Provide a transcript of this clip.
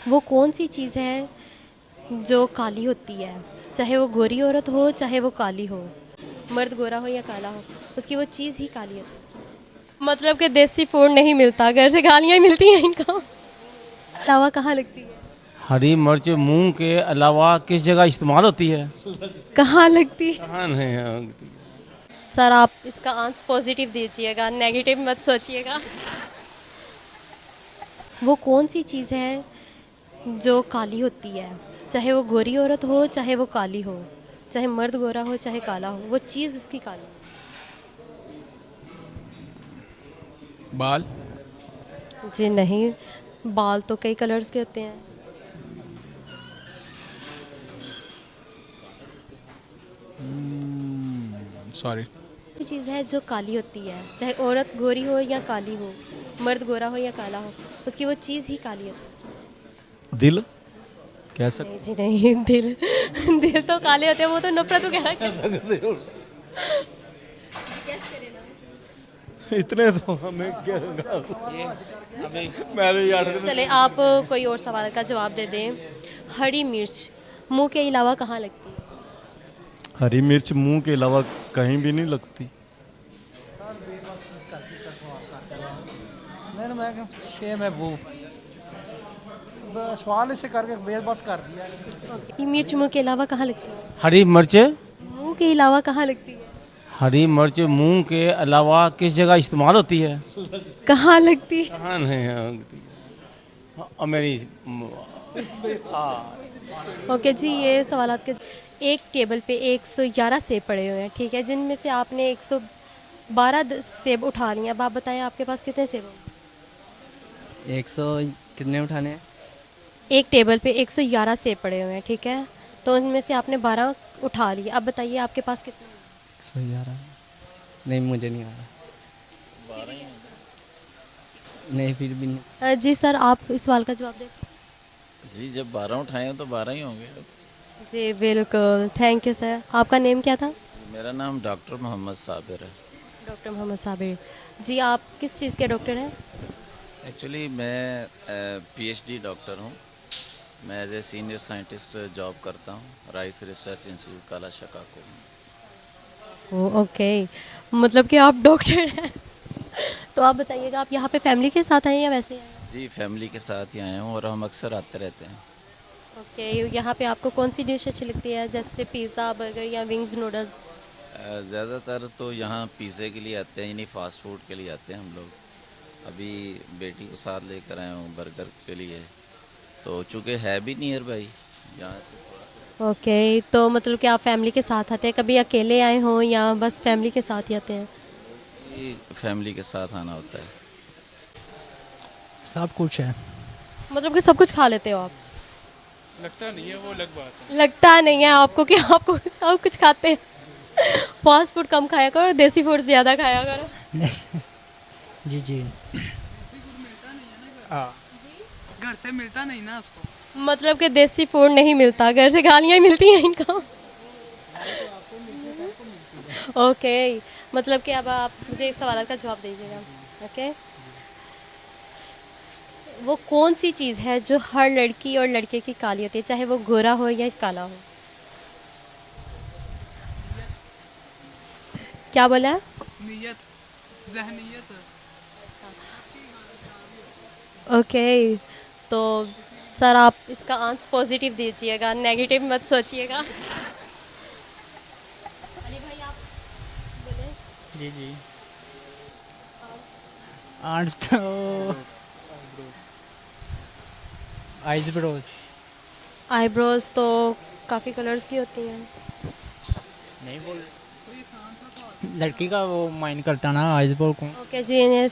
वो कौन सी चीज़ है जो काली होती है, चाहे वो गोरी औरत हो चाहे वो काली हो, मर्द गोरा हो या काला हो, उसकी वो चीज़ ही काली होती है। मतलब कि देसी फूड नहीं मिलता, घर से गालियाँ ही मिलती हैं इनको। अलावा कहाँ लगती है? हरी मिर्च मूंग के अलावा किस जगह इस्तेमाल होती है? कहाँ लगती है? कहाँ नहीं। सर आप इसका आंसर पॉजिटिव दीजिएगा, नेगेटिव मत सोचिएगा। वो कौन सी चीज़ है जो काली होती है, चाहे वो गोरी औरत हो चाहे वो काली हो, चाहे मर्द गोरा हो चाहे काला हो, वो चीज़ उसकी काली। बाल। जी नहीं, बाल तो कई कलर्स के होते हैं। सॉरी। ये चीज़ है जो काली होती है, चाहे औरत गोरी हो या काली हो, मर्द गोरा हो या काला हो, उसकी वो चीज़ ही काली होती दिल कह है। नहीं जी नहीं, दिल दिल तो काले होते हैं, वो तो नफरत वगैरह के। सकते हो। Guess करें ना। इतने तो हमें क्या मैं तो यार चले आप कोई और सवाल का जवाब दे दें। हरी मिर्च मुंह के अलावा कहाँ लगती है? हरी मिर्च मुंह के अलावा कहीं भी नहीं लगती। नहीं मैं शेम है वो सवाल इसे करके बेबस कर दिया। ये मिर्च मुंह के अलावा कहाँ लगती है? हरी मिर्च मुंह के अलावा कहाँ लगती है? हरी मिर्च मूंग के अलावा किस जगह इस्तेमाल होती है? कहाँ लगती है? कहाँ नहीं। मेरी ओके जी, ये सवालात के एक टेबल पे 111 सेब पड़े हुए हैं, ठीक है, जिनमें से आपने 112 सेब उठा लिए। अब आप बताएं आपके पास कितने सेब होंगे? 100 कितने उठाने हैं? एक टेबल पे 111 सेब पड़े हुए हैं, ठीक है, तो उनमें से आपने 12 उठा लिए। अब बताइए आपके पास कितने होंगे? 111 नहीं मुझे नहीं आ रहा। नहीं फिर भी नहीं। जी सर, आप इस सवाल का जवाब दें। जी जब 12 उठाए हैं तो 12 ही होंगे। जी बिल्कुल, थैंक यू सर। आपका नेम क्या था? मेरा नाम डॉक्टर मोहम्मद साबिर है। डॉक्टर मोहम्मद साबिर जी। आप किस चीज़ के डॉक्टर हैं? एक्चुअली मैं पीएचडी डॉक्टर हूँ। मैं as a senior scientist job करता हूँ राइस रिसर्च इंस्टीट्यूट काला शकाको में। ओके, मतलब कि आप डॉक्टर हैं। तो आप बताइएगा, आप यहाँ पे फैमिली के साथ आए हैं या वैसे ही आए हैं? जी फैमिली के साथ ही आए हूँ और हम अक्सर आते रहते हैं। ओके, यहाँ पे आपको कौन सी डिश अच्छी लगती है, जैसे पिज़्ज़ा, बर्गर या विंग्स, नूडल्स? ज़्यादातर तो यहाँ पिज़्ज़े के लिए आते हैं, यानी फ़ास्ट फूड के लिए आते हैं हम लोग। अभी बेटी को साथ लेकर आए हूँ बर्गर के लिए, तो चूँकि है भी नियर बाई यहाँ से। ओके, तो मतलब कि आप फैमिली के साथ आते हैं, कभी अकेले आए हों या बस फैमिली के साथ ही आते हैं? फैमिली के साथ आना होता है। सब कुछ है। मतलब कि सब कुछ खा लेते हो आप? लगता नहीं है, वो अलग बात है। लगता नहीं है आपको कि आपको आप कुछ खाते हैं। फास्ट फूड कम खाया करो, देसी फूड ज़्यादा खाया करो। जी जी। घर से मिलता नहीं ना उसको। मतलब कि देसी फूड नहीं मिलता, घर से गालियाँ ही मिलती हैं इनको। ओके, मतलब कि अब आप मुझे एक सवाल का जवाब दीजिएगा। ओके, वो कौन सी चीज़ है जो हर लड़की और लड़के की काली होती है, चाहे वो गोरा हो या काला हो? क्या बोला है? नियत, ज़हनियत। ओके, तो सर आप इसका आंसर पॉजिटिव दीजिएगा, नेगेटिव मत सोचिएगा। अली भाई आप बोले। जी जी। आर्ट्स तो आइज ब्रोज। आईब्रोज तो काफ़ी कलर्स की होती हैं। नहीं बोल लड़की का वो माइंड करता ना आइज ब्रो को। ओके जी, इन्हें